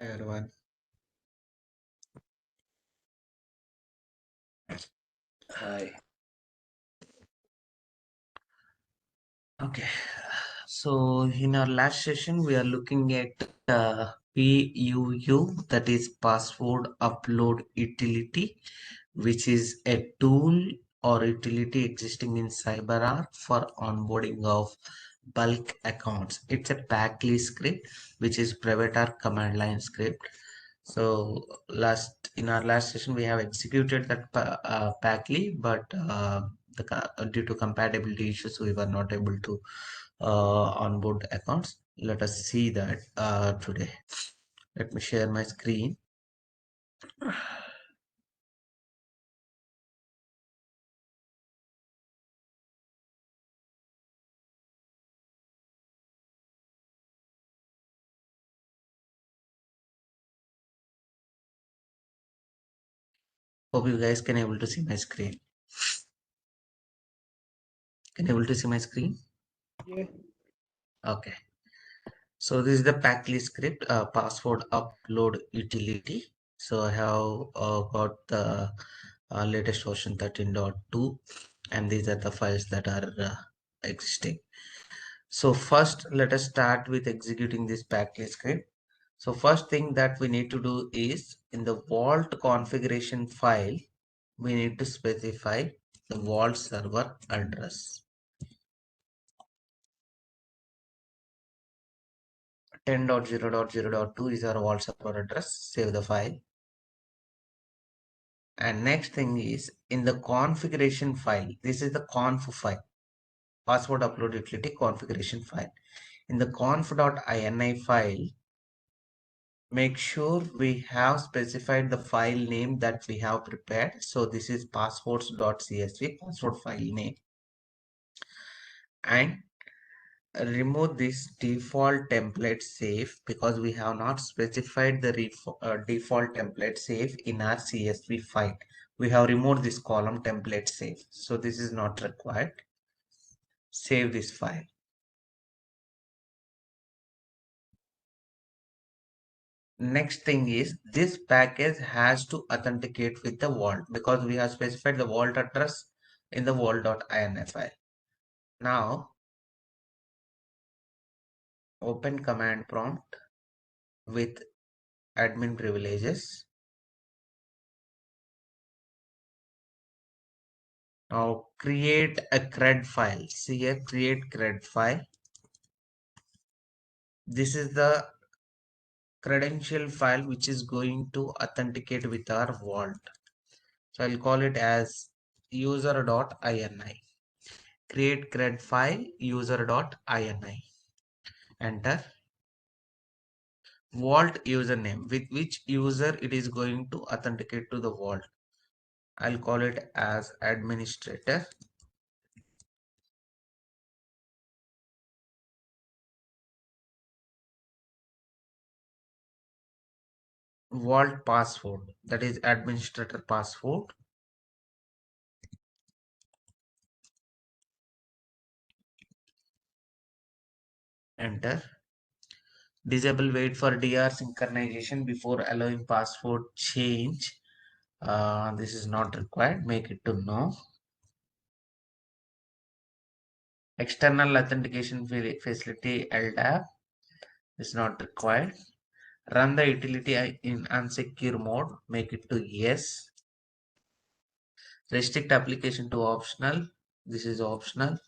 Hi everyone. Hi. Okay, so in our last session, we are looking at PUU, that is Password Upload Utility, which is a tool or utility existing in CyberArk for onboarding of bulk accounts. It's a Packley script, which is private or command line script. So in our last session, we have executed that Packley, but due to compatibility issues, we were not able to onboard accounts. Let us see that today. Let me share my screen. Hope you guys can able to see my screen. Can you able to see my screen? Yeah. Okay. So this is the Packley script, password upload utility. So I have got the latest version 13.2, and these are the files that are existing. So first, let us start with executing this Packley script. So first thing that we need to do is in the vault configuration file, we need to specify the vault server address. 10.0.0.2 is our vault server address. Save the file. And next thing is in the configuration file, this is the conf file, password upload utility configuration file. In the conf.ini file, make sure we have specified the file name that we have prepared. So this is passwords.csv, password file name. And remove this default template safe because we have not specified the default template safe in our CSV file. We have removed this column template safe. So this is not required. Save this file. Next thing is this package has to authenticate with the vault because we have specified the vault address in the vault.ini file. Now open command prompt with admin privileges. Now create a CRUD file. See here, create CRUD file. This is the credential file which is going to authenticate with our vault. So I'll call it as user.ini. Create CRUD file user.ini. Enter. Vault username, with which user it is going to authenticate to the vault. I'll call it as administrator. Vault password, that is administrator password. Enter. Disable wait for DR synchronization before allowing password change. This is not required. Make it to no. External authentication facility LDAP is not required. Run the utility in unsecure mode. Make it to yes. Restrict application to optional. This is optional.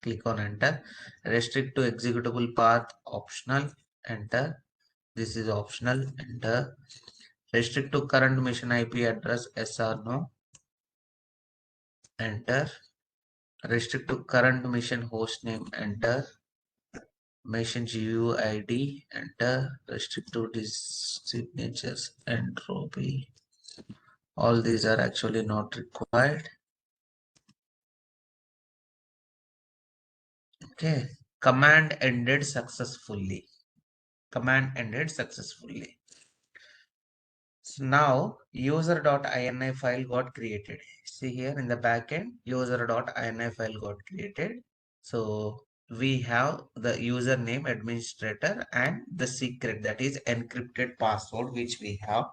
Click on enter. Restrict to executable path optional. Enter. This is optional. Enter. Restrict to current machine IP address, yes or no. Enter. Restrict to current machine host name. Enter. Machine GUID. Enter. Restrict to these signatures. Entropy. All these are actually not required. Okay. Command ended successfully. Command ended successfully. So now user.ini file got created. See here in the backend, user.ini file got created. So we have the username administrator and the secret, that is encrypted password, which we have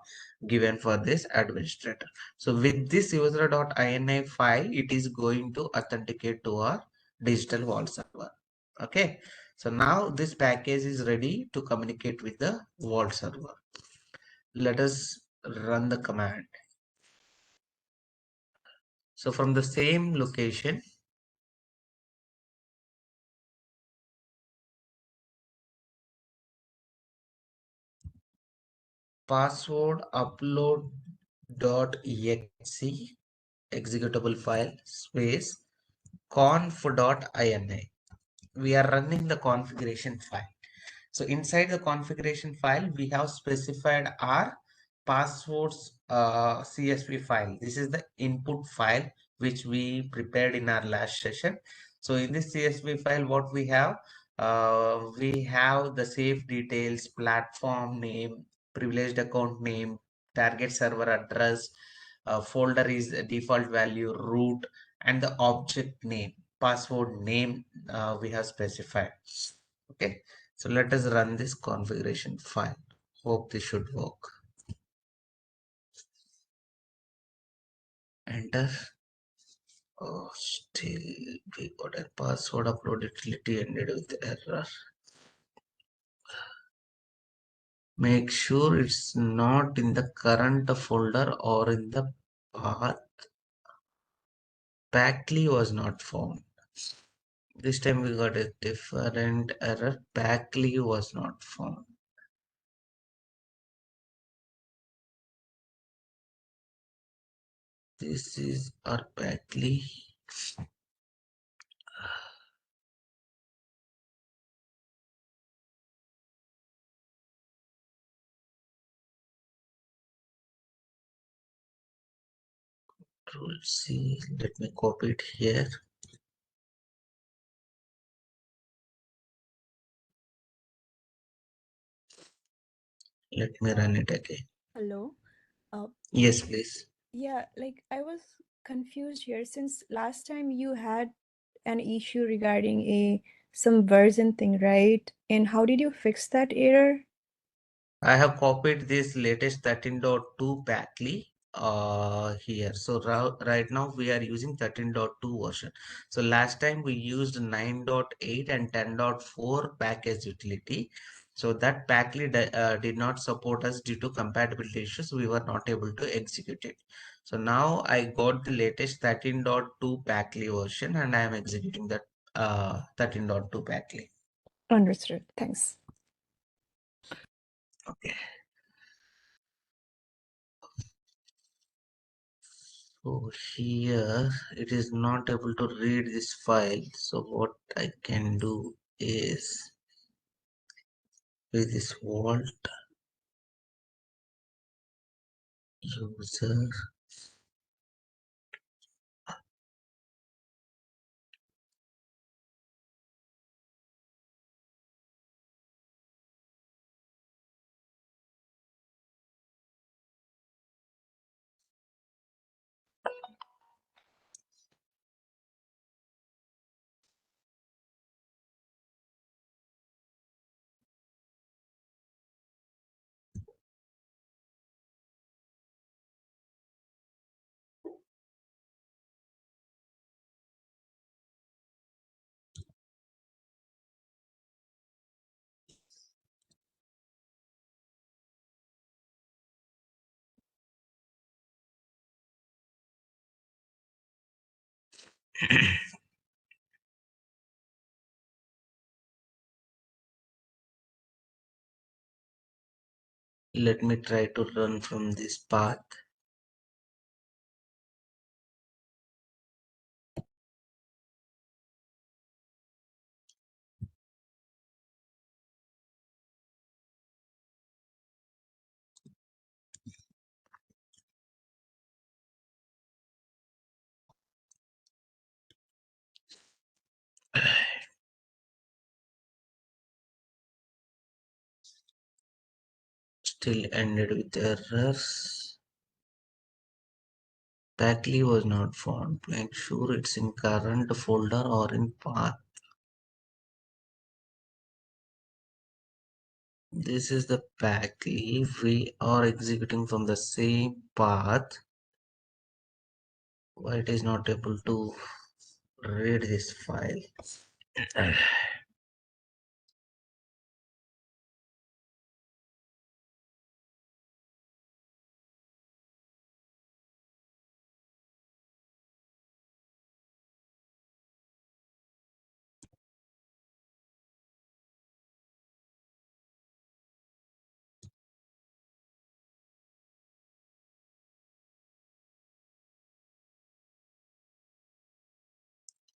given for this administrator. So with this user.ini file, it is going to authenticate to our digital vault server. Okay. So now this package is ready to communicate with the vault server. Let us run the command. So from the same location, password upload.exe executable file space conf.ini. We are running the configuration file. So inside the configuration file, we have specified our passwords CSV file. This is the input file which we prepared in our last session. So in this CSV file, what we have the safe details, platform name, privileged account name, target server address, folder is default value, root, and the object name, password name we have specified. Okay, so let us run this configuration file. Hope this should work. Enter. Oh, still we got a password upload utility ended with error. Make sure it's not in the current folder or in the path. Packley was not found. This time we got a different error. Packley was not found. This is our Packley. Control C. Let me copy it here. Let me run it again. Hello. Uh, Yes, please. yeah, like I was confused here since last time you had an issue regarding some version thing, right? And how did you fix that error? I have copied this latest 13.2 Packley here. So right now we are using 13.2 version. So last time we used 9.8 and 10.4 package utility. So that Packley did not support us due to compatibility issues. We were not able to execute it. So now I got the latest 13.2 Packley version and I am executing that 13.2 Packley. Understood. Thanks. Okay. So here it is not able to read this file. So what I can do is with this vault user let me try to run from this path. Still ended with errors. Packley was not found. Make sure it's in current folder or in path. This is the pack leaf. We are executing from the same path. Why it is not able to read this file?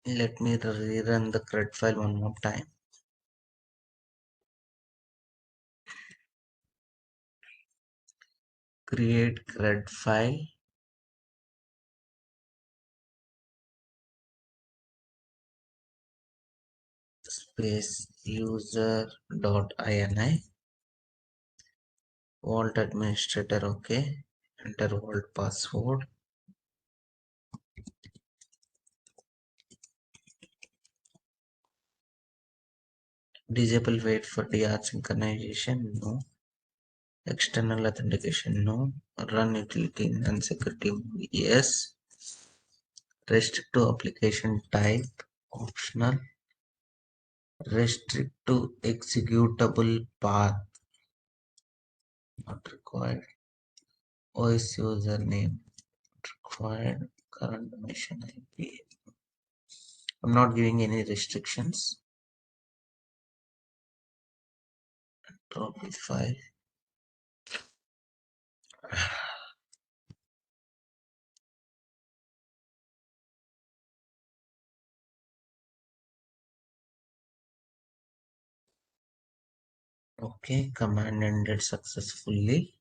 Let me rerun the CRUD file one more time. Create CRUD file. Space user.ini. Vault administrator, okay. Enter vault password. Disable wait for DR synchronization, no. External authentication, no. Run utility and security, yes. Restrict to application type, optional. Restrict to executable path, not required. OS username, required. Current mission IP. I'm not giving any restrictions. Copy file. Okay, command ended successfully.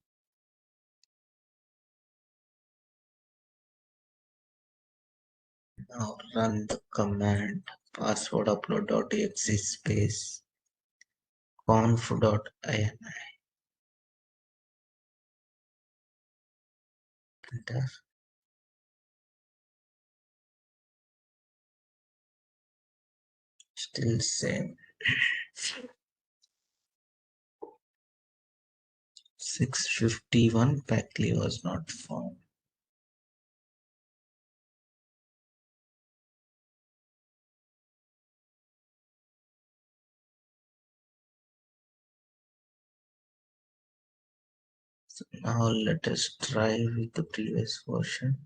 Now run the command password upload.exe space conf.ini. Enter. Still same. 651 Packley was not found. So now let us try with the previous version.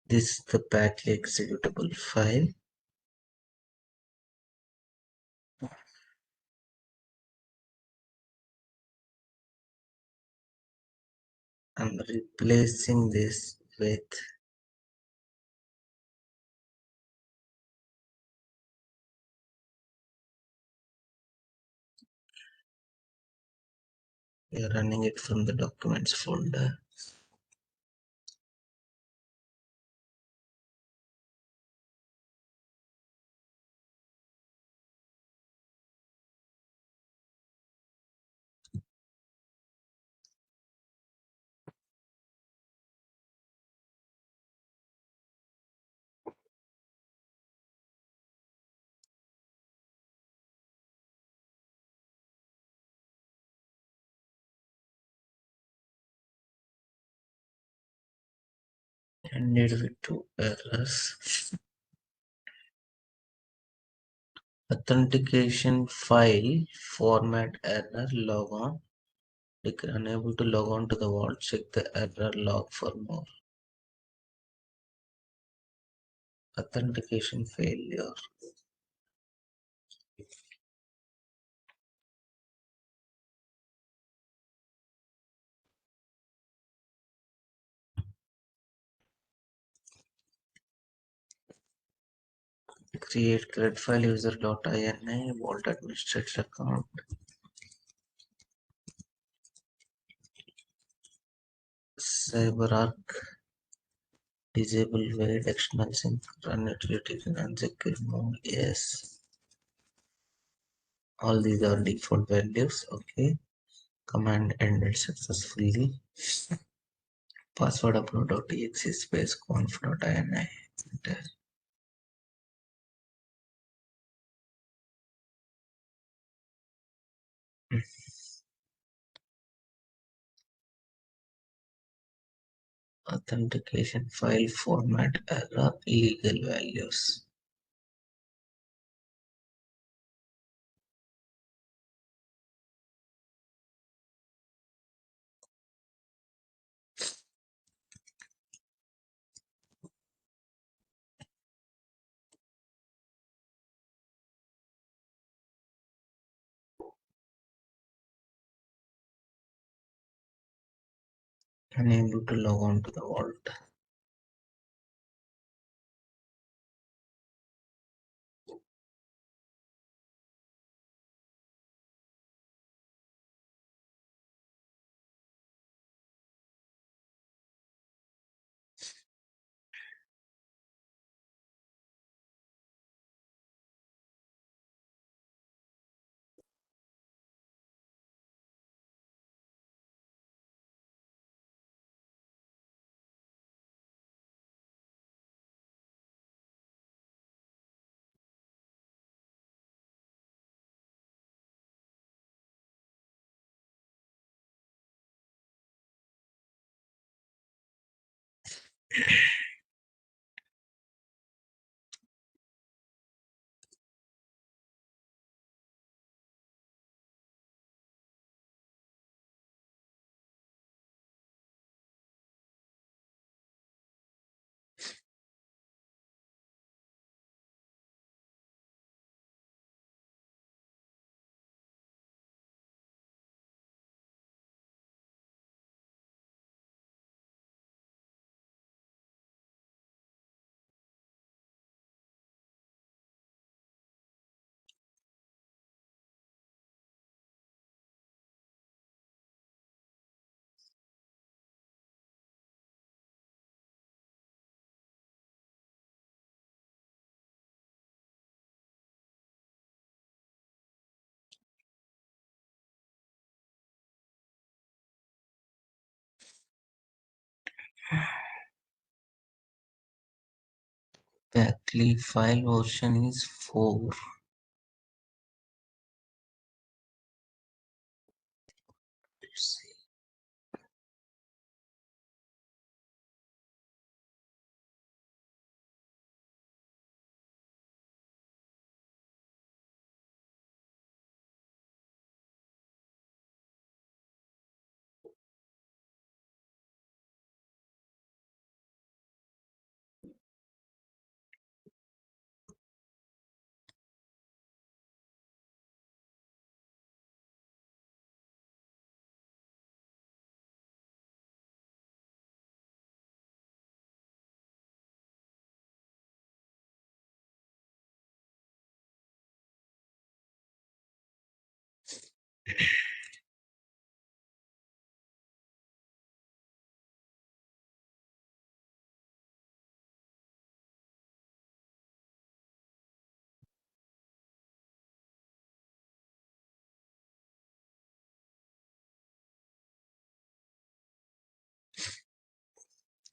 This is the Packley executable file. I'm replacing this with we are running it from the documents folder. Ended with two errors. Authentication file format error log on. Unable to log on to the vault. Check the error log for more. Authentication failure. Create CRUD file user.ini vault administrator account. Cyberark. Disable wait external sync run utility and secure mode. Yes. All these are default values. Okay, command ended successfully. Password upload.exe space conf.ini. Enter. Authentication file format error legal values. Unable to log on to the vault. Exactly, file version is 4. Let's see.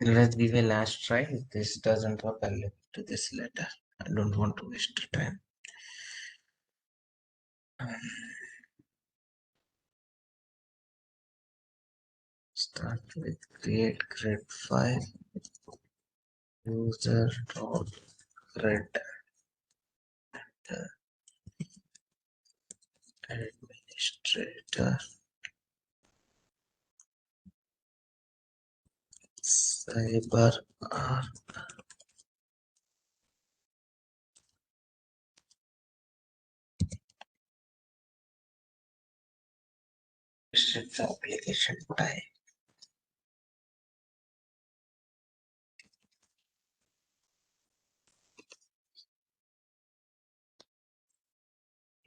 Let's give a last try. If this doesn't work, I'll look to this later. I don't want to waste time. Start with create grid file user dot grid administrator Cyberark restrict application type.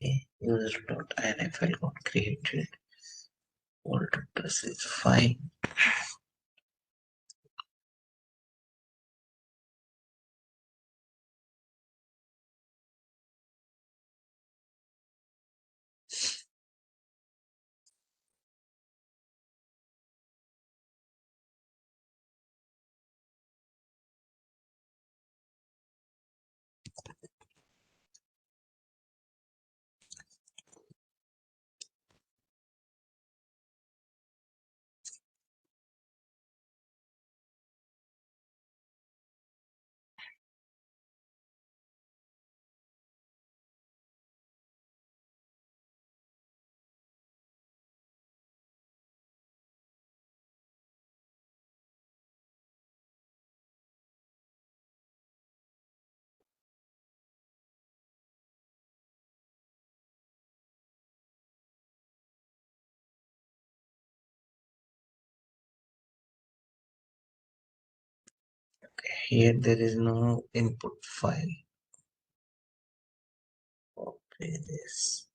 Okay. User dot ini file got created. Alt press is fine. Here there is no input file. Copy this.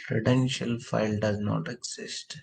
Credential file does not exist.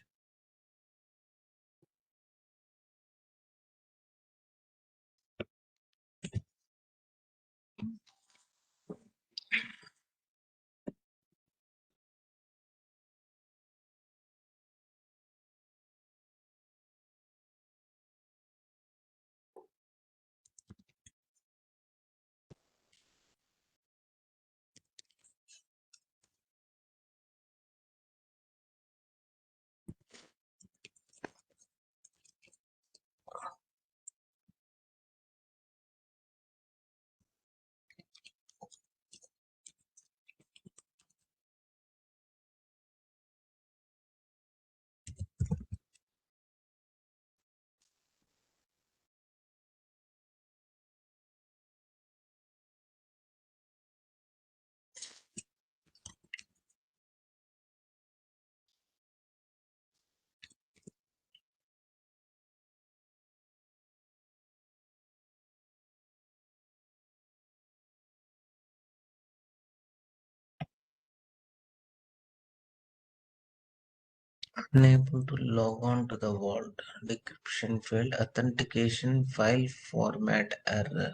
Unable to log on to the vault. Decryption failed. Authentication file format error.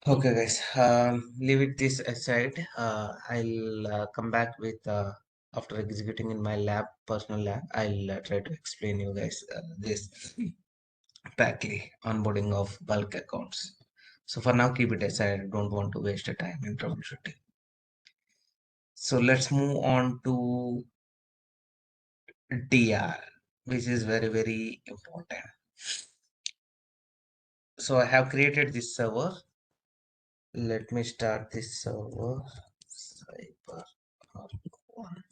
Okay, guys, leave it this aside. I'll come back with after executing in my lab, personal lab. I'll try to explain you guys this Packly onboarding of bulk accounts. So for now, keep it aside. I don't want to waste your time in troubleshooting. So let's move on to DR, which is very, very important. So I have created this server. Let me start this server. Cyberark 1.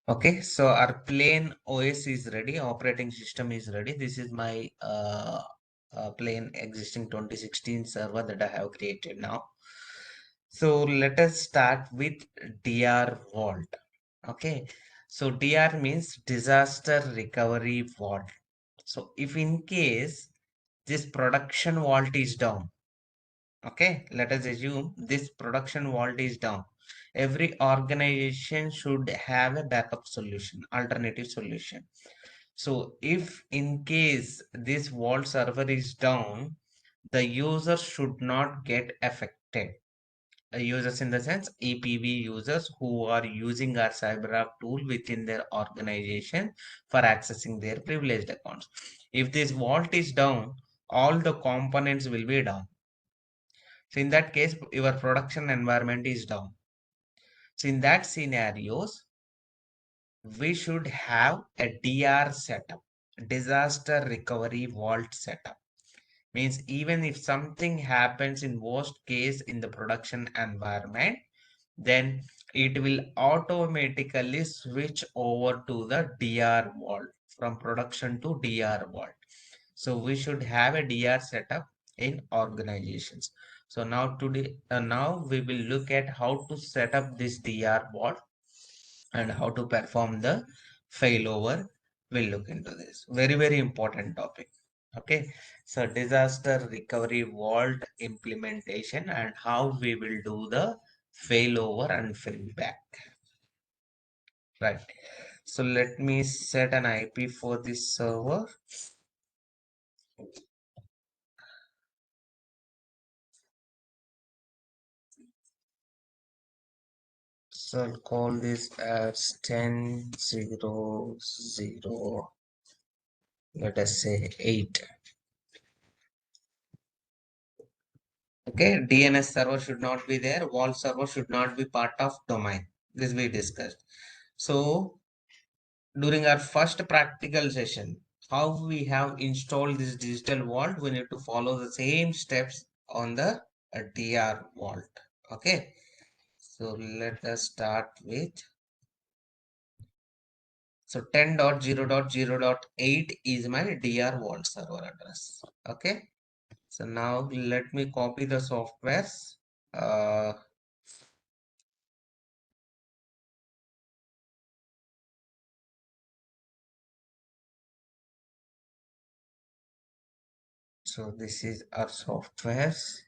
Okay, so our plain OS is ready, operating system is ready. This is my plain existing 2016 server that I have created now. So let us start with DR Vault. Okay, so DR means disaster recovery vault. So if in case this production vault is down, okay, let us assume this production vault is down. Every organization should have a backup solution, alternative solution. So if in case this vault server is down, the user should not get affected. Users in the sense EPV users who are using our CyberArk tool within their organization for accessing their privileged accounts. If this vault is down, all the components will be down. So in that case, your production environment is down. So in that scenarios, we should have a DR setup, disaster recovery vault setup. Means even if something happens in worst case in the production environment, then it will automatically switch over to the DR vault from production to DR vault. So we should have a DR setup in organizations. So now we will look at how to set up this DR vault and how to perform the failover. We'll look into this. Very, very important topic. Okay. So disaster recovery vault implementation and how we will do the failover and failback. Right. So let me set an IP for this server. So I'll call this as 10.0.0. Let us say 8. Okay, DNS server should not be there. Vault server should not be part of domain. This we discussed. So during our first practical session, how we have installed this digital vault, we need to follow the same steps on the DR vault. Okay. So let us start with, so 10.0.0.8 is my DR vault server address. Okay. So now let me copy the softwares. Uh, so this is our softwares.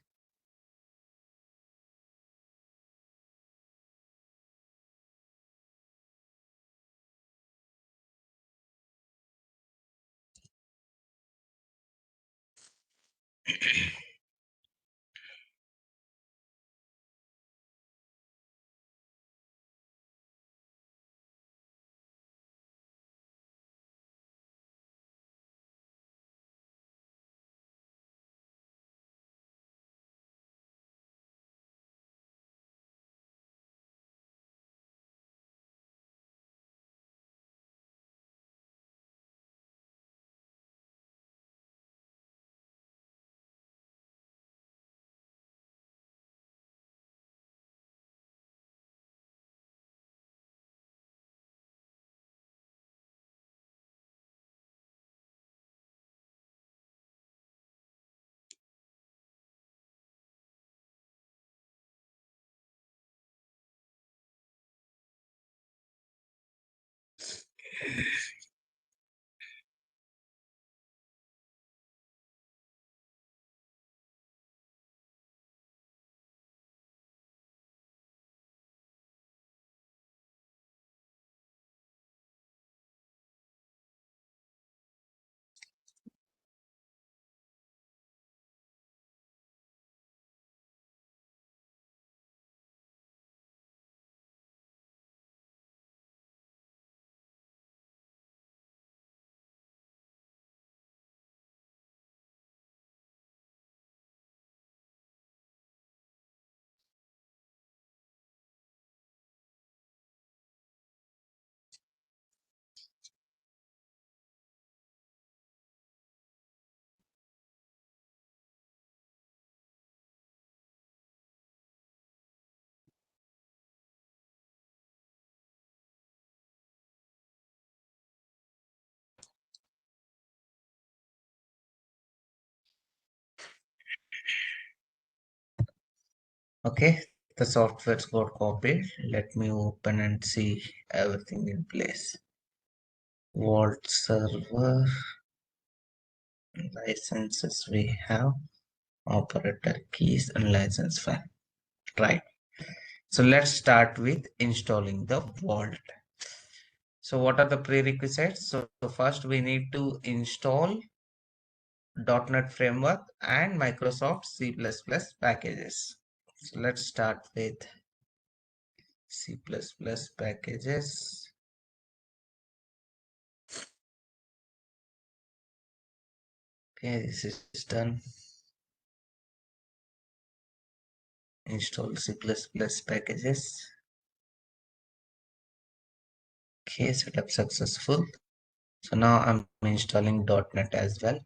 Okay, the software's got copied. Let me open and see everything in place. Vault server, licenses we have, operator keys and license file. Right. So let's start with installing the Vault. So what are the prerequisites? So first we need to install .NET Framework and Microsoft C++ packages. So let's start with C++ packages. Okay, this is done. Install C++ packages. Okay, setup successful. So now I'm installing .NET as well.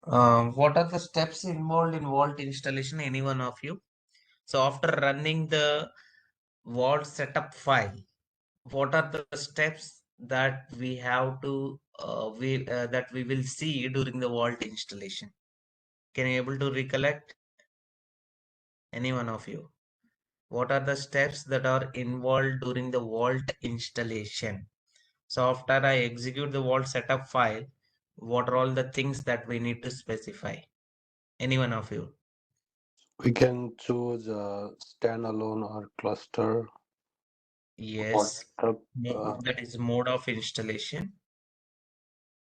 What are the steps involved in Vault installation? Any one of you? So after running the Vault setup file, what are the steps that we have to that we will see during the Vault installation? Can you able to recollect? Any one of you? What are the steps that are involved during the Vault installation? So after I execute the Vault setup file, what are all the things that we need to specify? Any one of you? We can choose a standalone or cluster. What Yes. setup, That is mode of installation.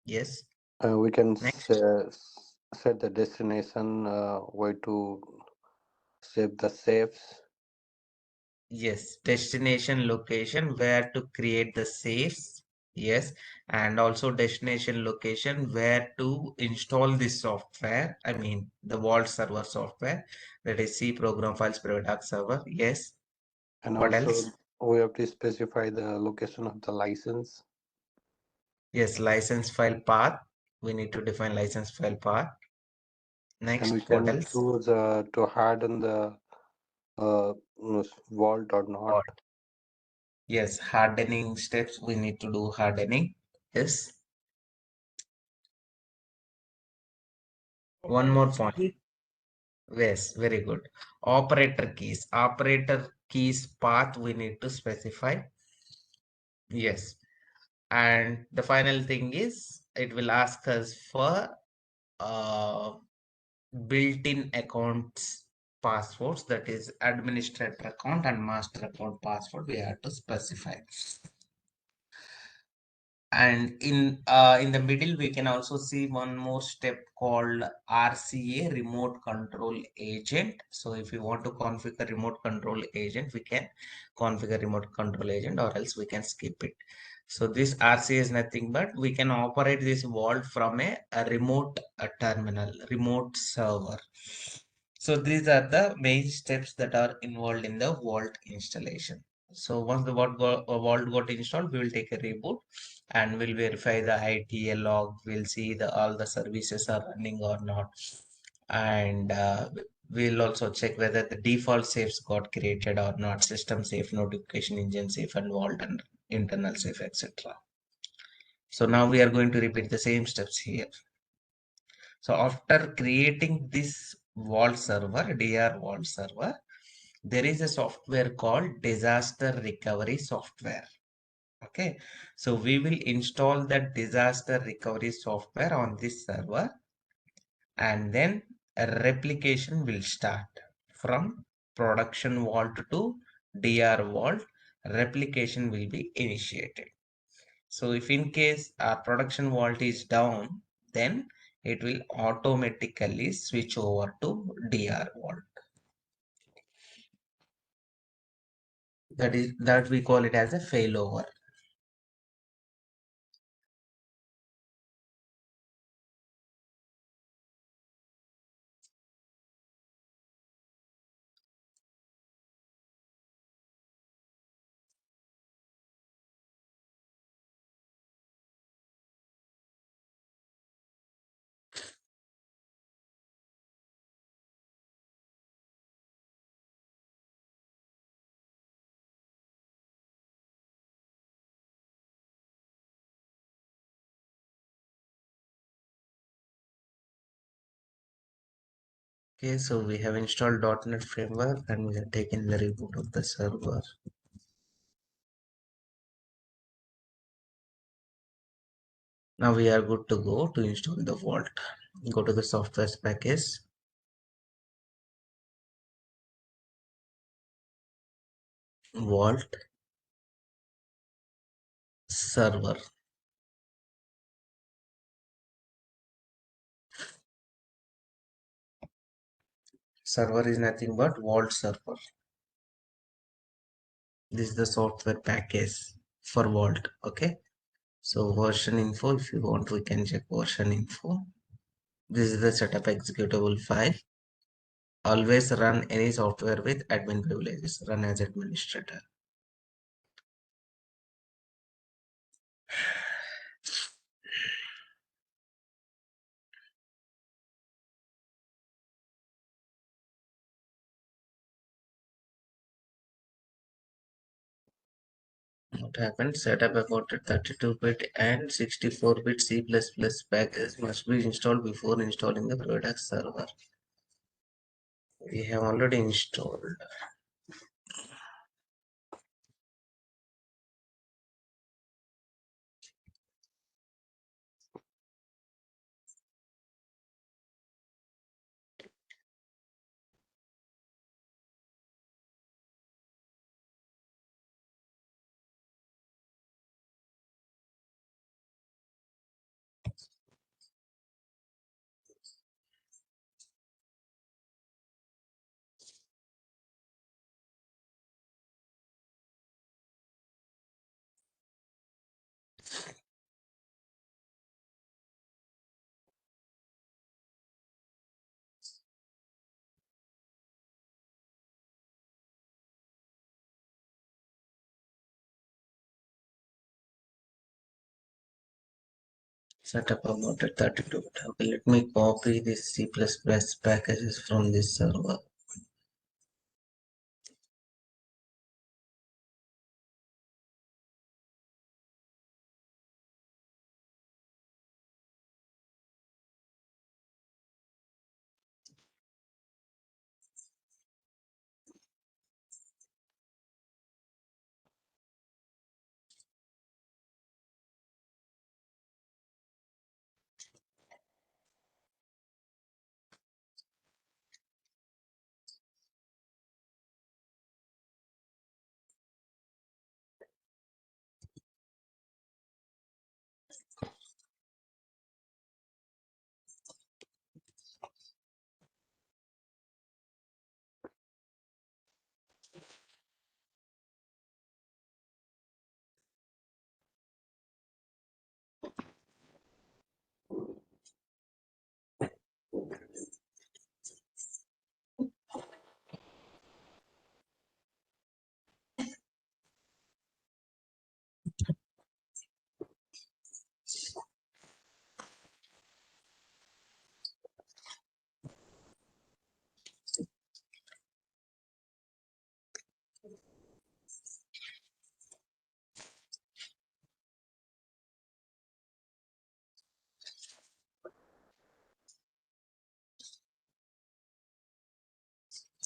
Yes. we can Next. set the destination, where to save the saves, Yes. Destination location where to create the saves. Yes. And also destination location where to install this software. I mean the Vault server software, that is C program files private server. Yes. and What also else? we have to specify the location of the license, Yes. License file path. We need to define license file path. and we Next. What can else? choose to harden the uh, vault or not. Vault. Yes. Hardening steps. We need to do hardening. Yes. One more Operator point. key. Yes, very good. Operator keys. Operator keys path we need to specify. Yes. And the final thing is it will ask us for uh, built-in accounts passwords, that is administrator account and master account password we have to specify. And in the middle we can also see one more step called RCA, remote control agent. So if you want to configure remote control agent, we can configure remote control agent, or else we can skip it. So this RCA is nothing but we can operate this vault from a remote terminal, remote server. So these are the main steps that are involved in the vault installation. So once the vault got installed, we will take a reboot and we'll verify the ITL log. We'll see the all the services are running or not, and we'll also check whether the default safes got created or not. System safe, notification engine safe, and vault and internal safe, etc. So now we are going to repeat the same steps here. So after creating this vault server, DR vault server, there is a software called disaster recovery software. Okay, so we will install that disaster recovery software on this server, and then a replication will start from production vault to DR vault. Replication will be initiated. So if in case our production vault is down, then it will automatically switch over to DR vault. That we call it as a failover. Okay, so we have installed .NET Framework and we have taken the reboot of the server. Now we are good to go to install the vault. Go to the software package, vault, server. Server is nothing but vault server. This is the software package for vault. Okay, so version info, if you want we can check version info. This is the setup executable file. Always run any software with admin privileges. Run as administrator. What happened? Setup about 32-bit and 64-bit C++ package must be installed before installing the product server. We have already installed. Setup about 32-bit. Okay, let me copy this C++ packages from this server.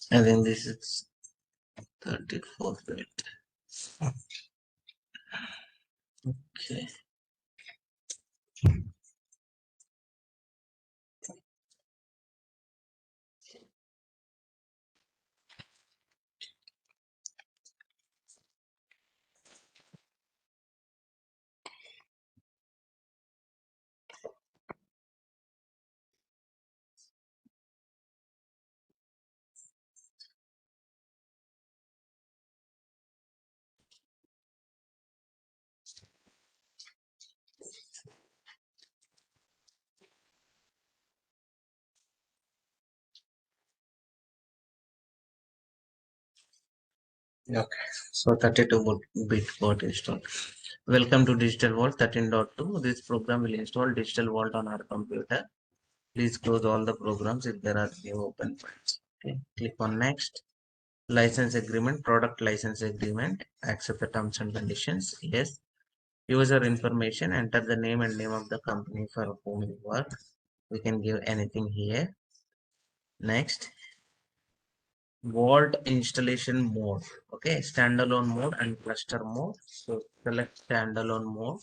And then this is 34-bit. Okay. Okay, so 32-bit Vault install. Welcome to Digital Vault 13.2. This program will install Digital Vault on our computer. Please close all the programs if there are new open files. Okay, click on next. License agreement, product license agreement. Accept the terms and conditions. Yes. User information. Enter the name and name of the company for whom you work. We can give anything here. Next. Vault installation mode. Okay, standalone mode and cluster mode. So select standalone mode.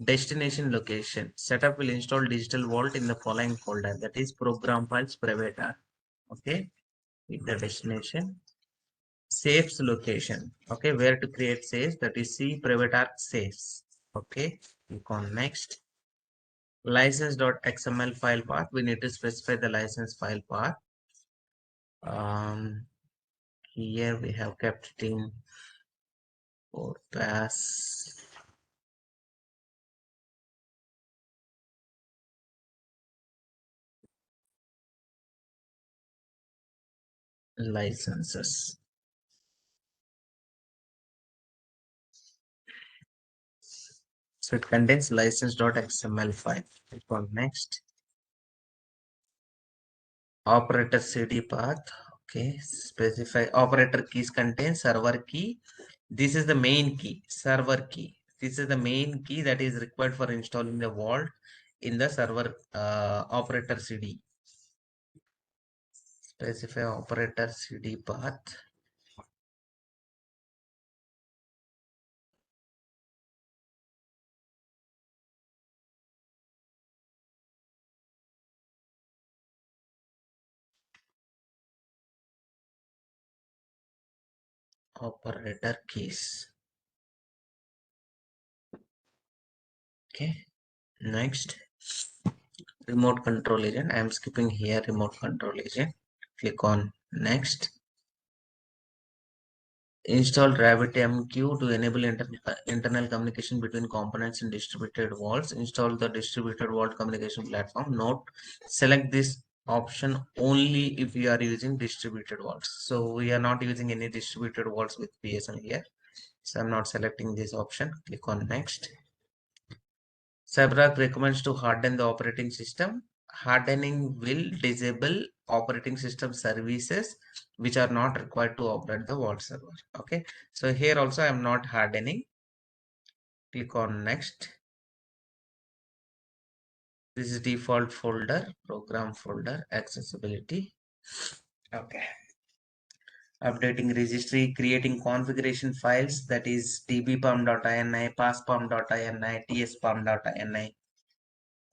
Destination location. Setup will install Digital Vault in the following folder, that is program files private R. Okay, with the destination. Saves location. Okay, where to create saves, that is C private R saves. Okay, click on next. License.xml file path. We need to specify the license file path. Here we have kept it in for pass licenses. So it contains license.xml file. Click on next. Operator CD path. Okay, specify operator keys contain server key. This is the main key, server key. This is the main key that is required for installing the vault in the server operator CD. Specify operator CD path. Operator keys. Okay, next. Remote control agent. I am skipping here remote control agent. Click on next. Install RabbitMQ to enable internal communication between components in distributed vaults. Install the distributed vault communication platform. Note, select this option only if you are using distributed vaults. So we are not using any distributed vaults with PSN here. So I'm not selecting this option. Click on next. Cyberark recommends to harden the operating system. Hardening will disable operating system services which are not required to operate the vault server. Okay, so here also I am not hardening. Click on next. This is default folder, program folder, accessibility. Okay. Updating registry, creating configuration files, that is dbpam.ini, passpam.ini, tspam.ini.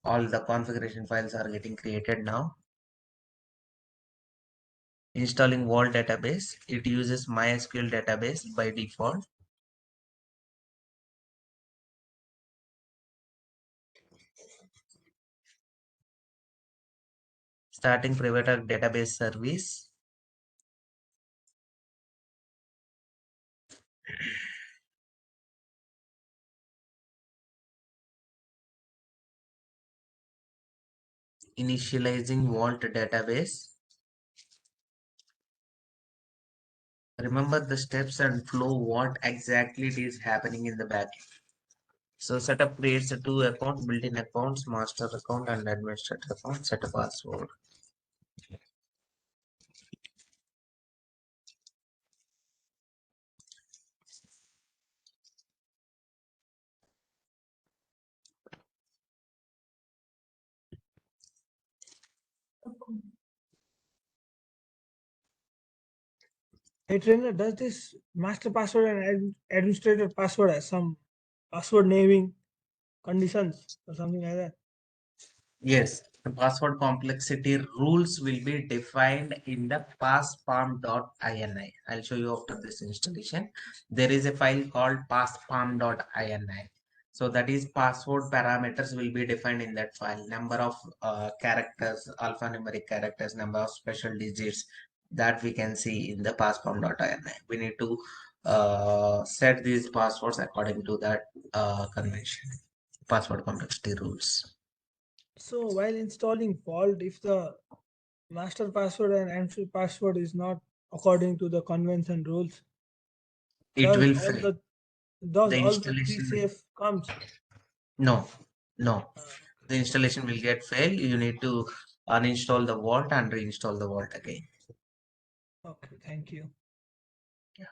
All the configuration files are getting created now. Installing Vault database. It uses MySQL database by default. Starting private database service. Initializing Vault database. Remember the steps and flow, what exactly it is happening in the back. So setup creates a 2 accounts, built-in accounts, master account and administrator account. Set a password. Hey trainer, does this master password and administrator password has some password naming conditions or something like that? Yes, the password complexity rules will be defined in the passpalm.ini. I'll show you after this installation. There is a file called passpalm.ini. So that is password parameters will be defined in that file. Number of characters, alphanumeric characters, number of special digits that we can see in the passpalm.ini. We need to set these passwords according to that convention, password complexity rules. So while installing Vault, if the master password and entry password is not according to the convention rules? It Does will all fail. does The all the three installation will, safe comes? no, no. Uh, The installation will get failed. You need to uninstall the vault and reinstall the vault again. okay, thank you. Yeah.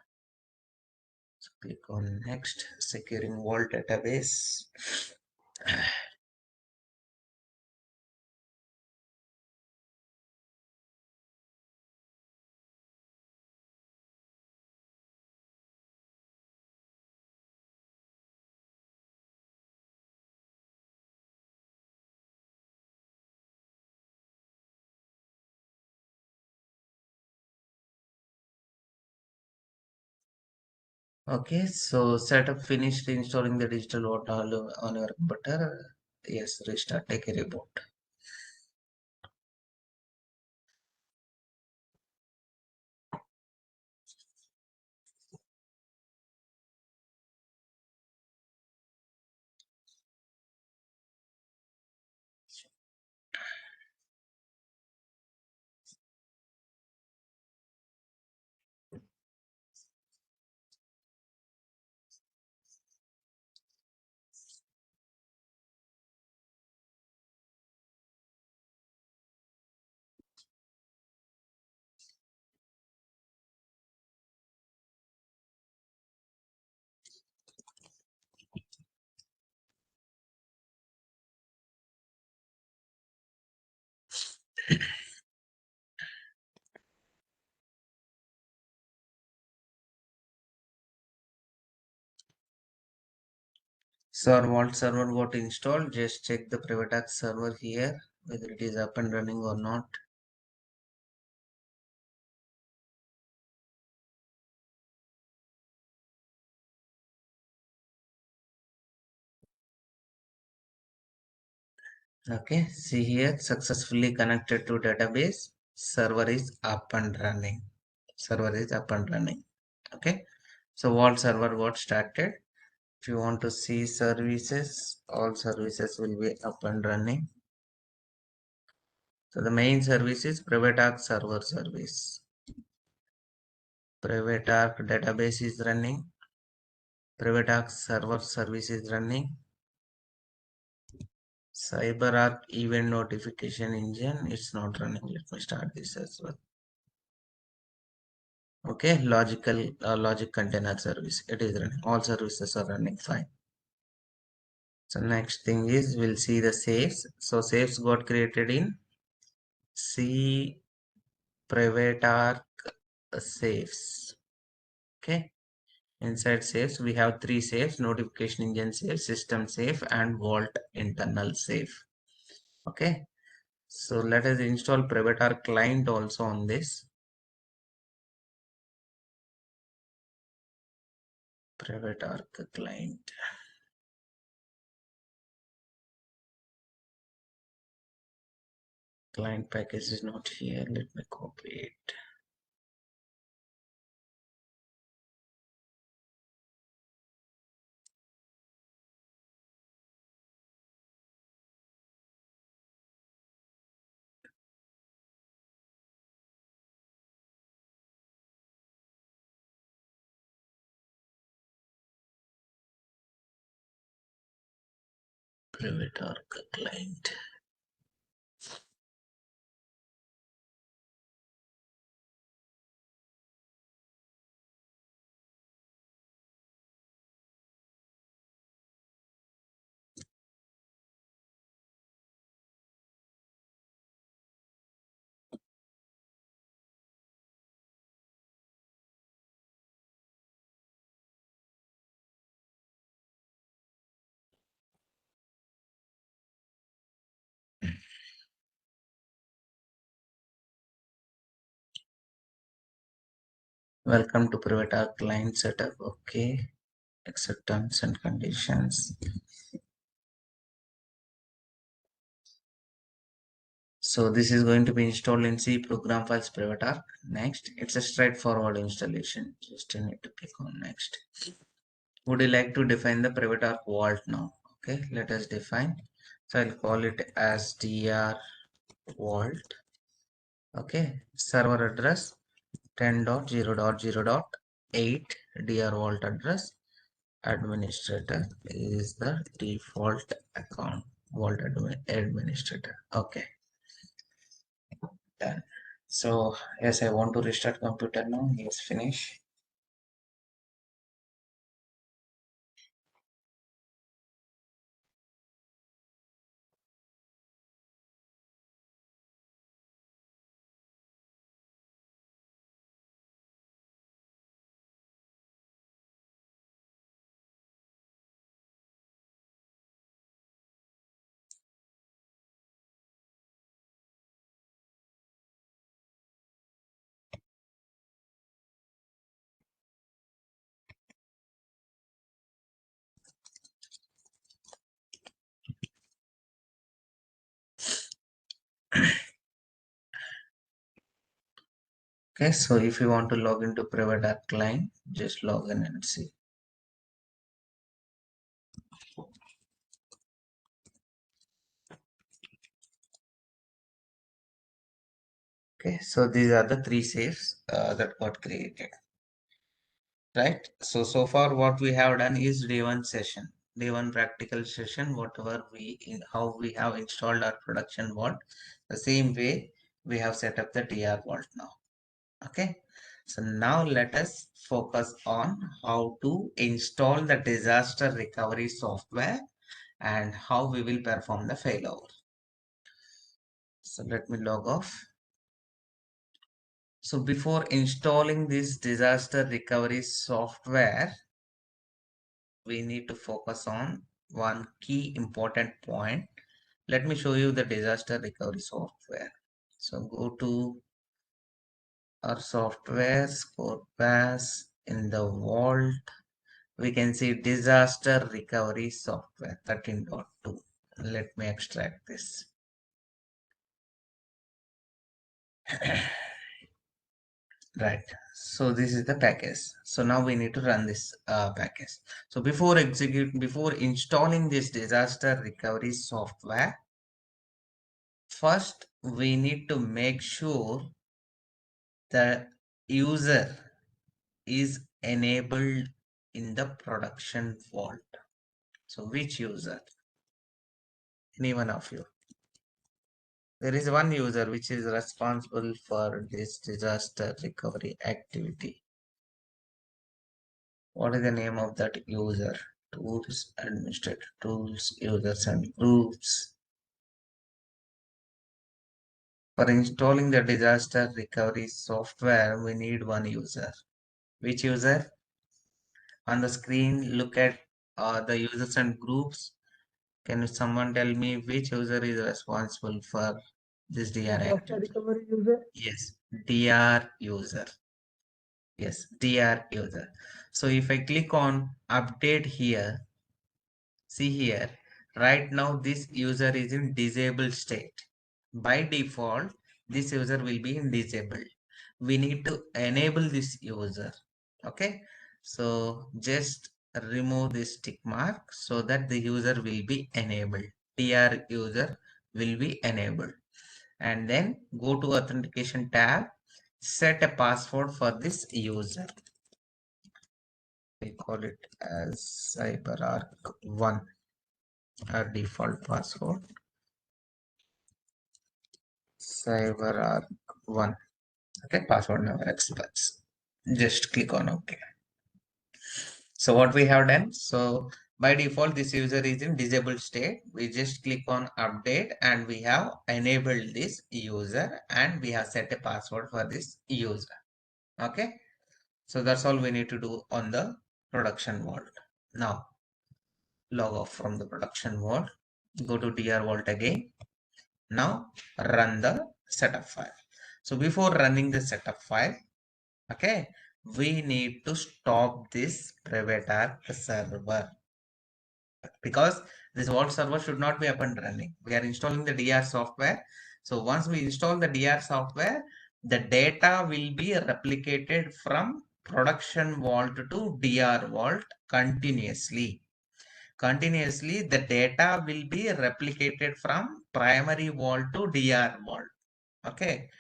So click on next, securing vault database. Okay, so setup finished installing the digital vault on your computer. Yes, restart, take a reboot. So our vault server got installed. Just check the private server here, whether it is up and running or not. Okay, see here, successfully connected to database. Server is up and running. Server is up and running. Okay, so vault server got started. If you want to see services, all services will be up and running. So the main service is private server service. Private database is running. Private server service is running. Cyberark event notification engine, it's not running. Let me start this as well. Okay, logic container service, it is running. All services are running fine. So next thing is we'll see the safes. So safes got created in C private safes. Okay, inside safes we have three safes: notification engine safe, system safe, and vault internal safe. Okay, so let us install private client also on this. Private client. Client package is not here. Let me copy it. Private client. Welcome to private client setup. Okay, accept terms and conditions. So this is going to be installed in C program files private. Next, it's a straightforward installation. Just need to click on next. Would you like to define the private vault now? Okay, let us define. So I'll call it as dr vault. Okay, server address 10.0.0.8 DR vault address. Administrator is the default account. Vault administrator. Okay, done. So yes, I want to restart computer now. Yes, finish. Okay, so if you want to log into private client, just log in and see. Okay, so these are the three safes that got created, right? So far what we have done is day one session, day one practical session, whatever how we have installed our production vault. The same way we have set up the DR vault now. Okay, so now let us focus on how to install the disaster recovery software and how we will perform the failover. So let me log off. So before installing this disaster recovery software, we need to focus on one key important point. Let me show you the disaster recovery software. So go to our software, score pass in the vault. We can see disaster recovery software 13.2. Let me extract this. Right, so this is the package. So now we need to run this package. So before installing this disaster recovery software, first we need to make sure the user is enabled in the production vault. So which user? Any one of you? There is one user which is responsible for this disaster recovery activity. What is the name of that user? Tools administrator, tools, users and groups. For installing the disaster recovery software, we need one user. Which user? On the screen, look at the users and groups. Can someone tell me which user is responsible for this DR Disaster activity? recovery user. Yes, DR user. Yes, DR user. So if I click on update here, see here, right now this user is in disabled state. By default, this user will be in disabled. We need to enable this user. Okay, so just remove this tick mark so that the user will be enabled. DR user will be enabled. And then go to authentication tab, set a password for this user. We call it as CyberArk1, our default password. CyberArk1. Okay, password never expires. Just click on OK. So what we have done, so by default this user is in disabled state. We just click on update and we have enabled this user and we have set a password for this user. Okay, so that's all we need to do on the production vault. Now log off from the production vault, go to DR vault again. Now run the setup file. So before running the setup file, okay, we need to stop this private app server because this vault server should not be up and running. We are installing the DR software. So once we install the DR software, the data will be replicated from production vault to DR vault continuously. Continuously, the data will be replicated from primary vault to DR vault. Okay.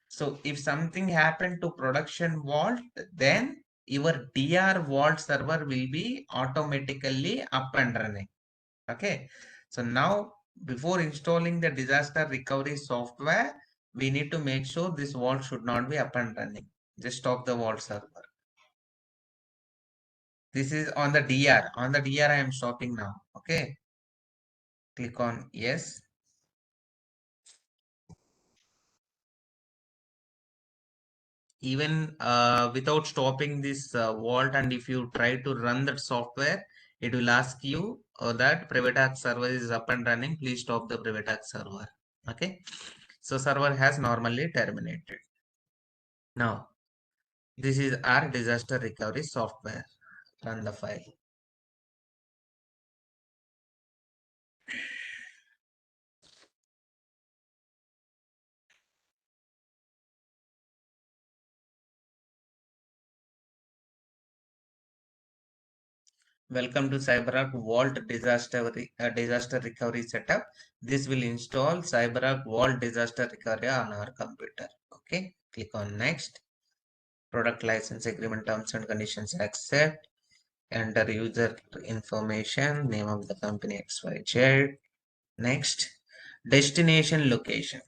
So if something happened to production vault, then your DR vault server will be automatically up and running. Okay. So now before installing the disaster recovery software, we need to make sure this vault should not be up and running. Just stop the vault server. This is on the DR. On the DR, I am stopping now. Okay. Click on yes. Even without stopping this vault, and if you try to run that software, it will ask you that PrivateArk server is up and running. Please stop the PrivateArk server. Okay. So server has normally terminated. Now, this is our disaster recovery software. Run the file. Welcome to Cyberark Vault disaster recovery setup. This will install Cyberark Vault disaster recovery on our computer. Okay, click on next. Product license agreement terms and conditions accept. Enter user information, name of the company XYZ. Next, destination location.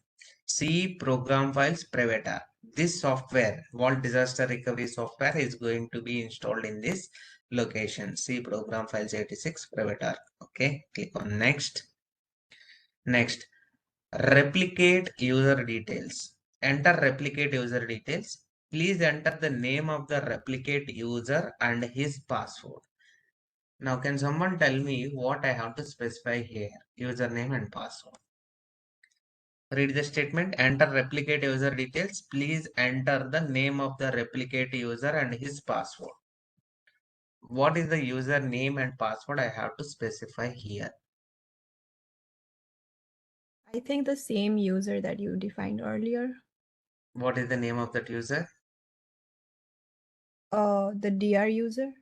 See program files PrivateArk. This software, Vault Disaster Recovery software, is going to be installed in this location. See program files 86 PrivateArk. Okay, click on next. Next, replicate user details. Enter replicate user details. Please enter the name of the replicate user and his password. Now, can someone tell me what I have to specify here? Username and password. Read the statement. Enter replicate user details. Please enter the name of the replicate user and his password. What is the user name and password I have to specify here? I think the same user that you defined earlier. What is the name of that user? The DR user.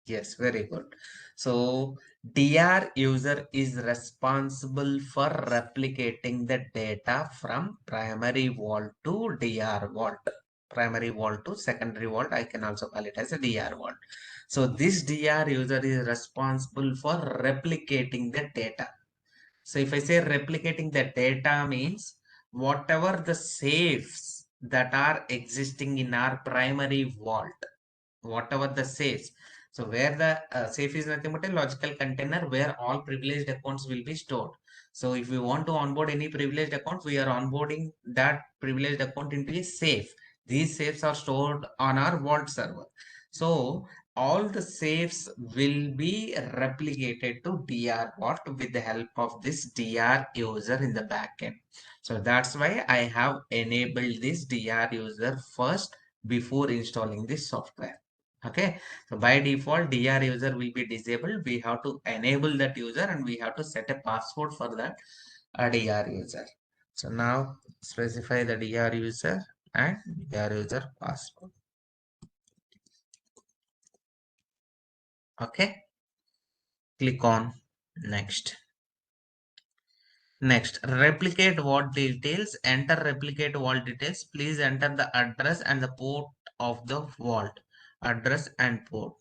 Yes, very good. So DR user is responsible for replicating the data from primary vault to DR vault. Primary vault to secondary vault. I can also call it as a DR vault. So this DR user is responsible for replicating the data. So if I say replicating the data means whatever the safes that are existing in our primary vault, whatever the safes. So where the safe is nothing but a logical container where all privileged accounts will be stored. So if we want to onboard any privileged account, we are onboarding that privileged account into a safe. These safes are stored on our vault server. So all the safes will be replicated to DR vault with the help of this DR user in the backend. So that's why I have enabled this DR user first before installing this software. Okay, so by default DR user will be disabled. We have to enable that user and we have to set a password for that DR user. So now specify the DR user and DR user password. Okay, click on next. Next, replicate vault details. Enter replicate vault details. Please enter the address and the port of the vault. Address and port.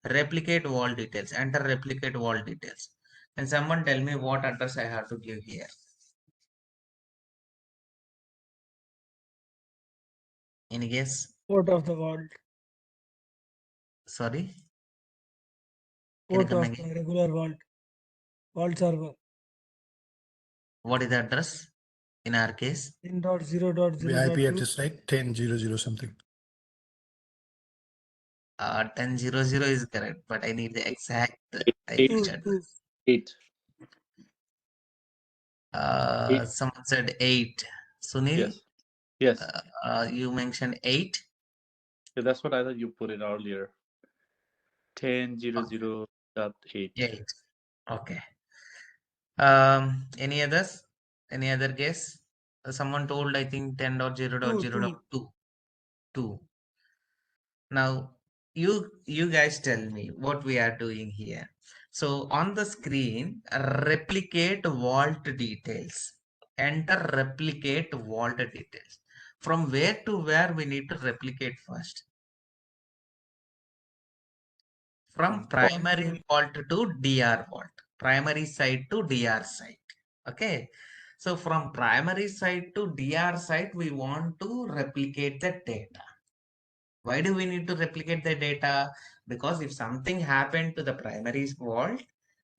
Replicate vault details. Enter replicate vault details. Can someone tell me what address I have to give here? Any guess? Port of the vault. Sorry? Can you Port come of again? the regular vault. Vault server. What is the address in our case? 10.0.0.2. IP address, right? 10.0.0 something. 10.0.0 is correct, but I need the exact Eight. IP address. 8. Someone said 8. Sunil, Yes. you mentioned 8. Yeah, that's what I thought you put it earlier. 10.0.0.8. 8. Okay. Any others? Any other guess? Someone told I think 10.0.0.2. 2. Now you guys tell me what we are doing here. So on the screen, replicate vault details. Enter replicate vault details. From where to where we need to replicate first? From primary vault to DR vault, primary site to DR site. Okay. So from primary site to DR site, we want to replicate the data. Why do we need to replicate the data? Because if something happened to the primary vault,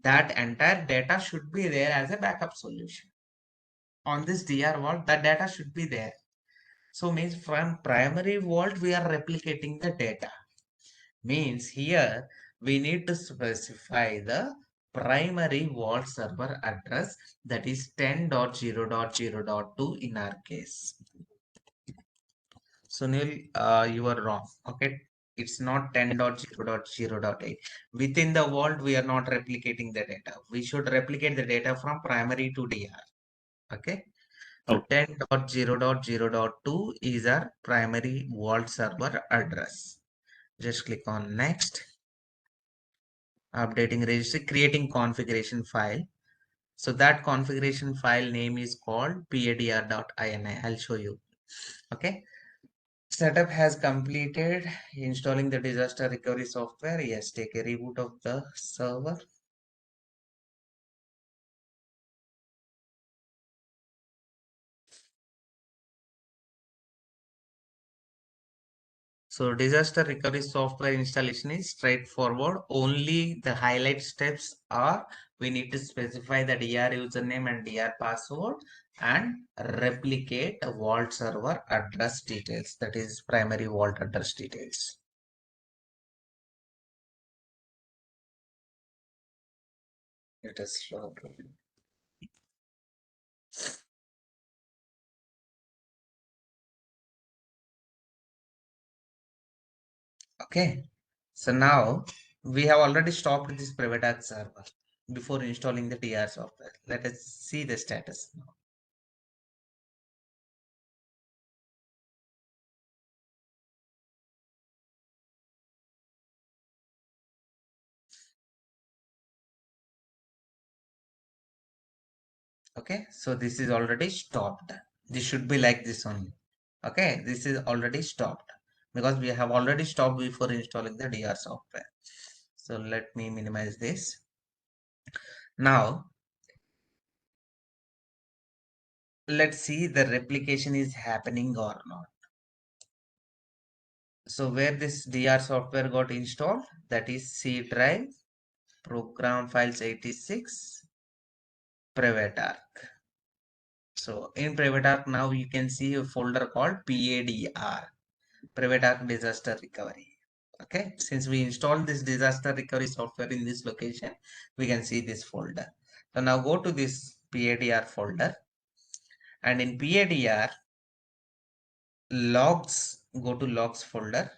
that entire data should be there as a backup solution. On this DR vault, that data should be there. So means from primary vault, we are replicating the data. Means here we need to specify the primary vault server address, that is 10.0.0.2 in our case. Sunil, you are wrong. Okay, it's not 10.0.0.8. Within the vault, we are not replicating the data. We should replicate the data from primary to DR. Okay, so 10.0.0.2 is our primary vault server address. Just click on next. Updating registry, creating configuration file. So that configuration file name is called padr.ini. I'll show you. Okay. Setup has completed. Installing the disaster recovery software. Yes, take a reboot of the server. So disaster recovery software installation is straightforward. Only the highlight steps are we need to specify the DR username and DR password and replicate a vault server address details. That is primary vault address details. It is slow. Okay. So now we have already stopped this private server before installing the DR software. Let us see the status now. Okay, so this is already stopped. This should be like this only. Okay, this is already stopped because we have already stopped before installing the DR software. So let me minimize this. Now let's see the replication is happening or not. So where this DR software got installed, that is C drive, program files 86, private arc. So in private arc now you can see a folder called PADR, private arc disaster recovery. Okay, since we installed this disaster recovery software in this location, we can see this folder. So now go to this PADR folder, and in PADR logs, go to logs folder.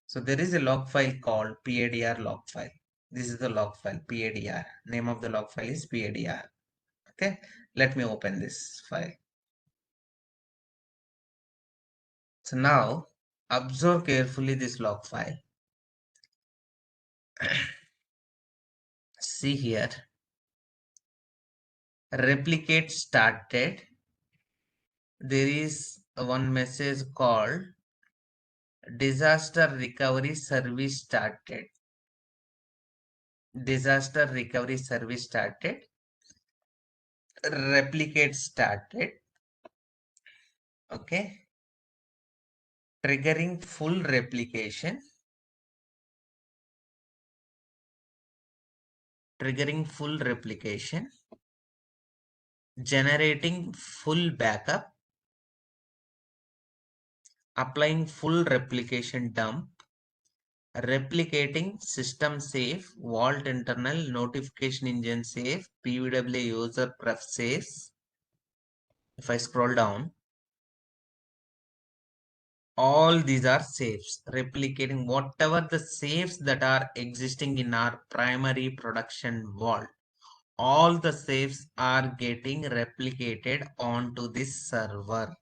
So there is a log file called PADR log file. This is the log file PADR. Name of the log file is PADR. Okay, let me open this file. So now observe carefully this log file. See here, replicate started. There is one message called disaster recovery service started. Disaster recovery service started. Replicate started. Okay. Triggering full replication. Triggering full replication. Generating full backup. Applying full replication dump. Replicating system safe, vault internal, notification engine safe, PWA user pref safe. If I scroll down, all these are safes, replicating whatever the safes that are existing in our primary production vault. All the safes are getting replicated onto this server.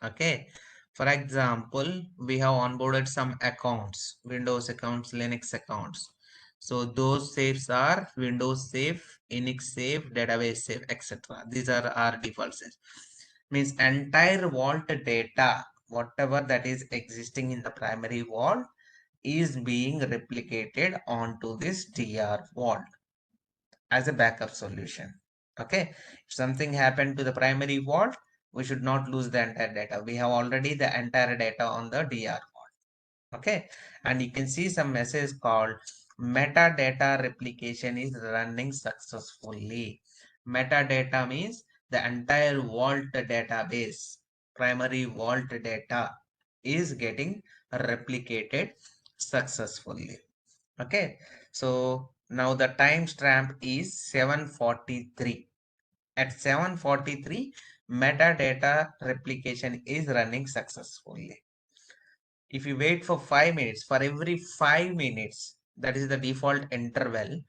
Okay. For example, we have onboarded some accounts, Windows accounts, Linux accounts. So those safes are Windows safe, Unix safe, database safe, etc. These are our default safes. means entire vault data, whatever that is existing in the primary vault, is being replicated onto this DR vault as a backup solution. Okay, if something happened to the primary vault, we should not lose the entire data. We have already the entire data on the DR vault. Okay, and you can see some message called metadata replication is running successfully. Metadata means the entire vault database, primary vault data is getting replicated successfully. Okay, so now the timestamp is 7:43. At 7:43, metadata replication is running successfully. If you wait for 5 minutes, for every 5 minutes, that is the default interval,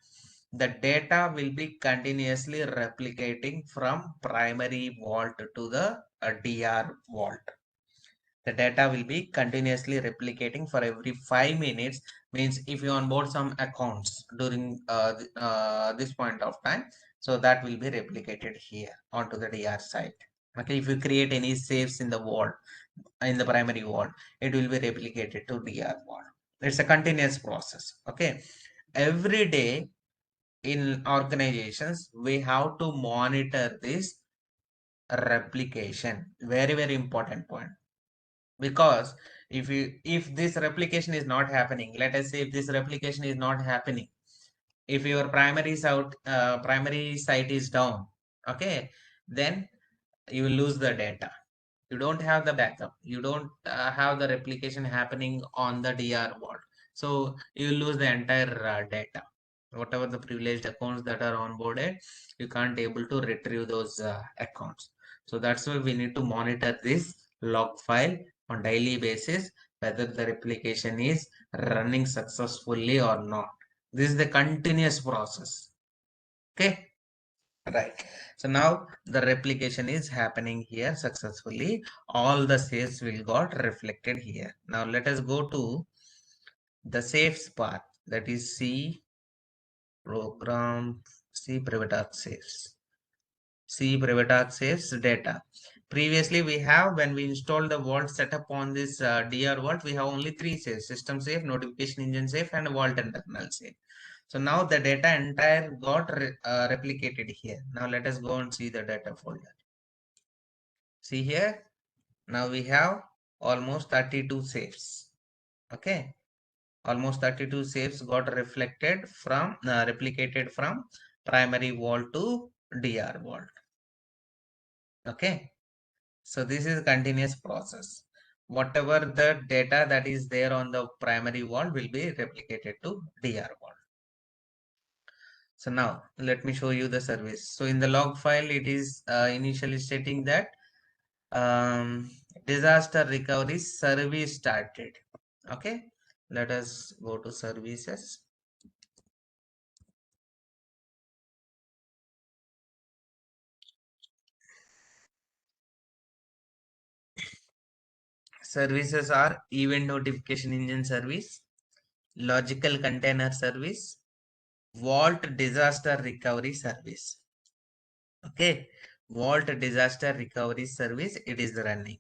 the data will be continuously replicating from primary vault to the DR vault. The data will be continuously replicating for every 5 minutes. Means if you onboard some accounts during this point of time, so that will be replicated here onto the DR site. Okay, if you create any safes in the vault, in the primary vault, it will be replicated to DR vault. It's a continuous process. Okay, every day in organizations we have to monitor this replication. Very, very important point. Because if this replication is not happening, let us say if this replication is not happening, if your primary site is down, okay, then you will lose the data. You don't have the backup, you don't have the replication happening on the DR vault, so you will lose the entire data. Whatever the privileged accounts that are onboarded, you can't able to retrieve those accounts. So that's why we need to monitor this log file on daily basis, whether the replication is running successfully or not. This is the continuous process. Okay, right. So now the replication is happening here successfully. All the safes will got reflected here. Now let us go to the safes part, that is C program, C private arc safes. C private arc saves data. Previously, we have, when we installed the vault setup on this DR vault, we have only three safes: system safe, notification engine safe, and vault internal safe. So now the data entire got replicated here. Now let us go and see the data folder. See here, now we have almost 32 safes. Okay, almost 32 safes got reflected from replicated from primary vault to DR vault. Okay, so this is a continuous process. Whatever the data that is there on the primary vault will be replicated to DR vault. So now let me show you the service. So in the log file, it is initially stating that disaster recovery service started. Okay, let us go to services. Services are event notification engine service, logical container service, vault disaster recovery service. Okay, vault disaster recovery service, it is running.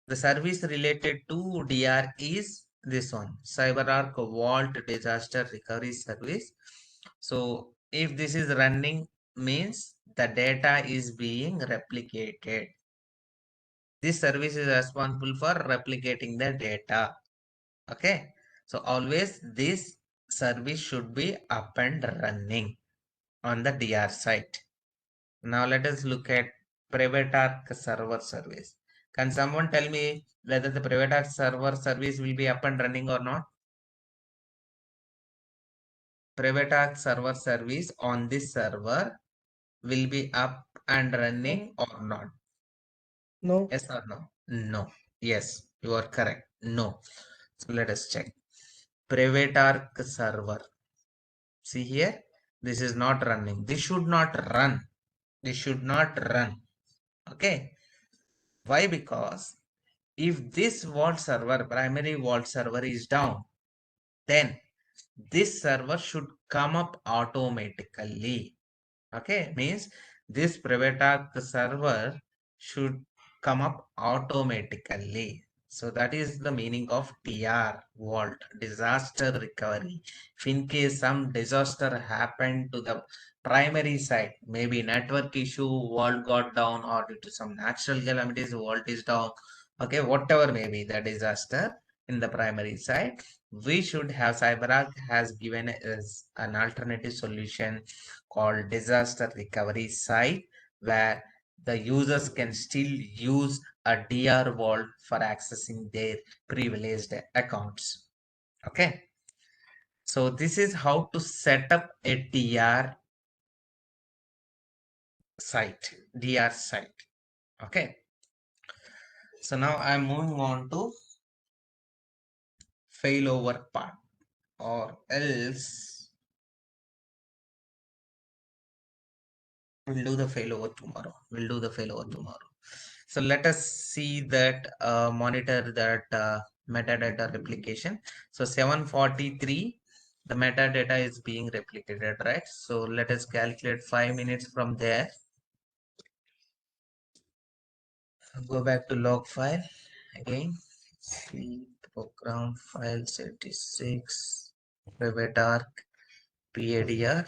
The service related to DR is this one, CyberArk vault disaster recovery service. So if this is running, means the data is being replicated. This service is responsible for replicating the data. Okay, so always this service should be up and running on the DR site. Now let us look at private arc server service. Can someone tell me whether the private arc server service will be up and running or not? Private arc server service on this server will be up and running or not? No. Yes or no? No. Yes, you are correct. No. So let us check. Private arc server. See here, this is not running. This should not run. This should not run. Okay. Why? Because if this vault server, primary vault server is down, then this server should come up automatically. Okay, means this private arc server should come up automatically. So that is the meaning of DR vault, disaster recovery. If in case some disaster happened to the primary site, maybe network issue, vault got down, or due to some natural calamities, vault is down. Okay, whatever may be the disaster in the primary site, we should have CyberArk has given us an alternative solution called disaster recovery site, where the users can still use a DR vault for accessing their privileged accounts. Okay, so this is how to set up a DR site. Okay, so now I'm moving on to failover part, or else we'll do the failover tomorrow. So let us see that monitor that metadata replication. So 743, the metadata is being replicated, right? So let us calculate 5 minutes from there. Go back to log file again. See program file 76 private arc PADR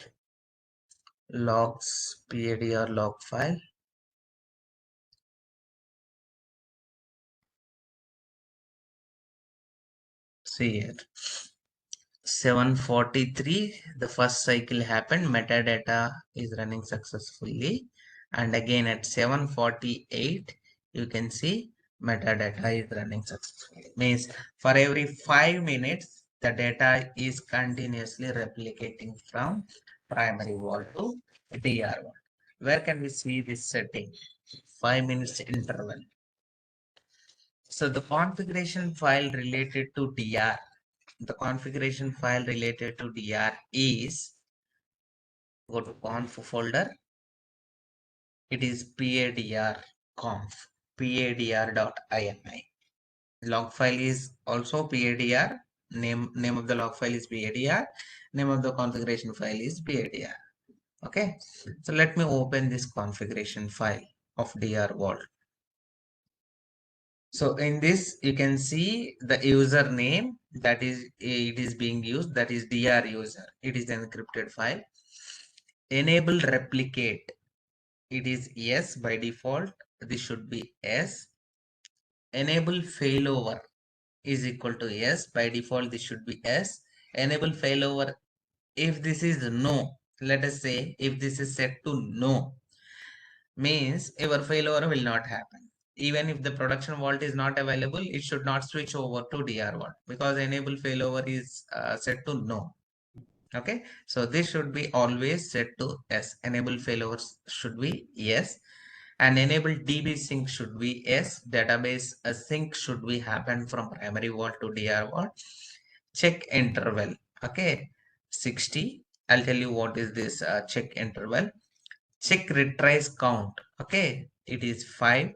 logs PADR log file. See here. 743, the first cycle happened, metadata is running successfully, and again at 748 you can see metadata is running successfully. Means for every 5 minutes the data is continuously replicating from primary vault to DR vault. Where can we see this setting? 5 minutes interval. So the configuration file related to DR, the configuration file related to DR is, go to conf folder, it is padr conf, padr.ini. Log file is also padr, name of the log file is padr, name of the configuration file is padr. Okay, so let me open this configuration file of DR vault. So in this, you can see the username that is it is being used, that is DR user. It is an encrypted file. Enable replicate. It is yes by default. This should be yes. Enable failover is equal to yes by default. This should be yes. Enable failover. If this is no, let us say if this is set to no, means your failover will not happen. Even if the production vault is not available, it should not switch over to DR vault, because enable failover is set to no. Okay, so this should be always set to yes. Enable failovers should be yes, and enable DB sync should be yes. Database sync should be happen from primary vault to DR vault. Check interval. Okay, 60. I'll tell you what is this check interval. Check retries count. Okay, it is 5.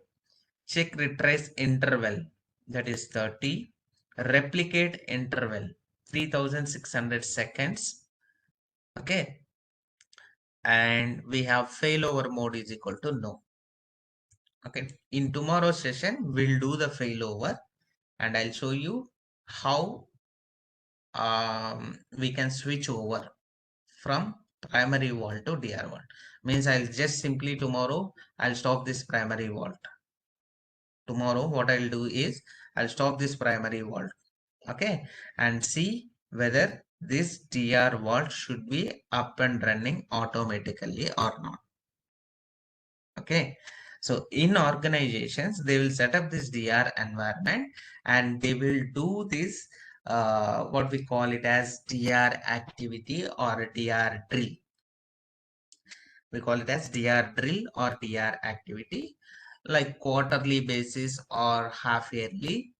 Check retries interval, that is 30. Replicate interval 3600 seconds. Okay, and we have failover mode is equal to no. Okay, in tomorrow's session we'll do the failover, and I'll show you how we can switch over from primary vault to DR vault. Means I'll just simply tomorrow I'll stop this primary vault. Tomorrow what I'll do is I'll stop this primary vault, okay, and see whether this DR vault should be up and running automatically or not. Okay, so in organizations they will set up this DR environment, and they will do this what we call it as DR activity or DR drill. We call it as DR drill or DR activity, like quarterly basis or half yearly.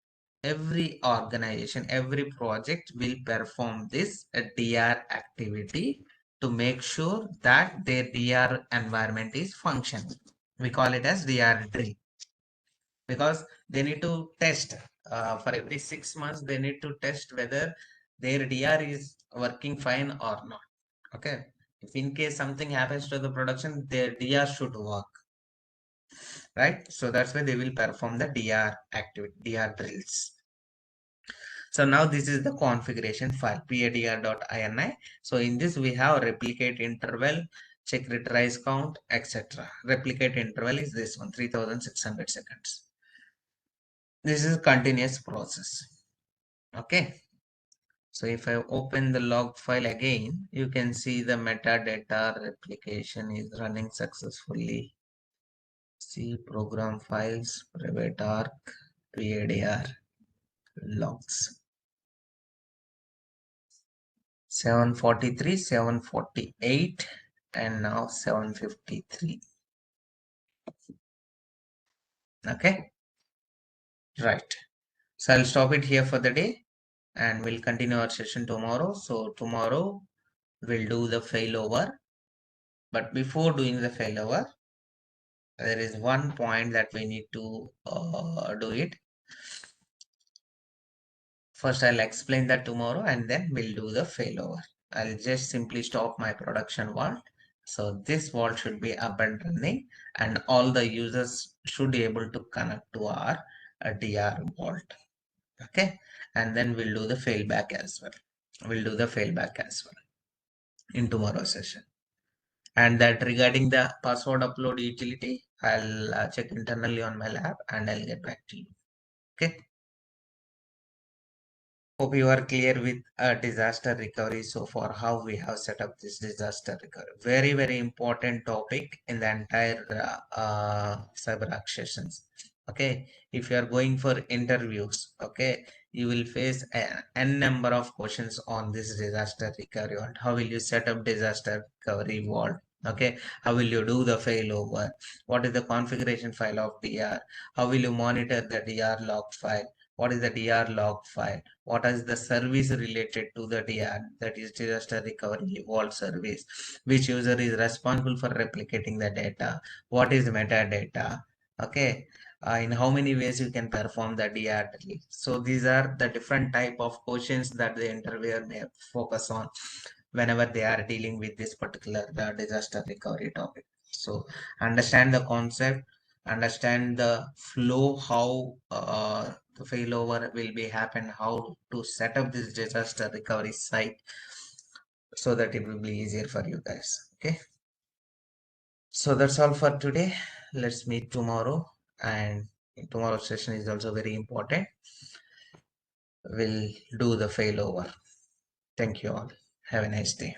Every organization, every project will perform this DR activity to make sure that their DR environment is functioning. We call it as DR drill, because they need to test for every 6 months. They need to test whether their DR is working fine or not. Okay, If in case something happens to the production, their DR should work, right? So that's why they will perform the DR activity, DR drills. So now this is the configuration file, padr.ini. So in this we have replicate interval, check retries count, etc. Replicate interval is this one, 3600 seconds. This is continuous process. Okay. So if I open the log file again, you can see the metadata replication is running successfully. See program files, private arc, PADR, logs. 743, 748, and now 753. Okay, right. So I'll stop it here for the day and we'll continue our session tomorrow. So tomorrow we'll do the failover. But before doing the failover, there is one point that we need to do it. First, I'll explain that tomorrow and then we'll do the failover. I'll just simply stop my production vault. So this vault should be up and running and all the users should be able to connect to our DR vault. Okay. And then we'll do the failback as well. We'll do the failback as well in tomorrow's session. And that regarding the password upload utility, I'll check internally on my lab and I'll get back to you. Okay. Hope you are clear with disaster recovery so far, how we have set up this disaster recovery. Very, very important topic in the entire Cyberark sessions. Okay, if you are going for interviews, okay, you will face n number of questions on this disaster recovery. How will you set up disaster recovery vault? Okay, how will you do the failover? What is the configuration file of DR? How will you monitor the DR log file? What is the DR log file? What is the service related to the DR, that is disaster recovery vault service? Which user is responsible for replicating the data? What is metadata? Okay, in how many ways you can perform the DR drill? So these are the different type of questions that the interviewer may focus on whenever they are dealing with this particular disaster recovery topic. So understand the concept, understand the flow, how the failover will be happen, how to set up this disaster recovery site so that it will be easier for you guys. Okay, so that's all for today. Let's meet tomorrow, and tomorrow's session is also very important. We'll do the failover. Thank you all. Have a nice day.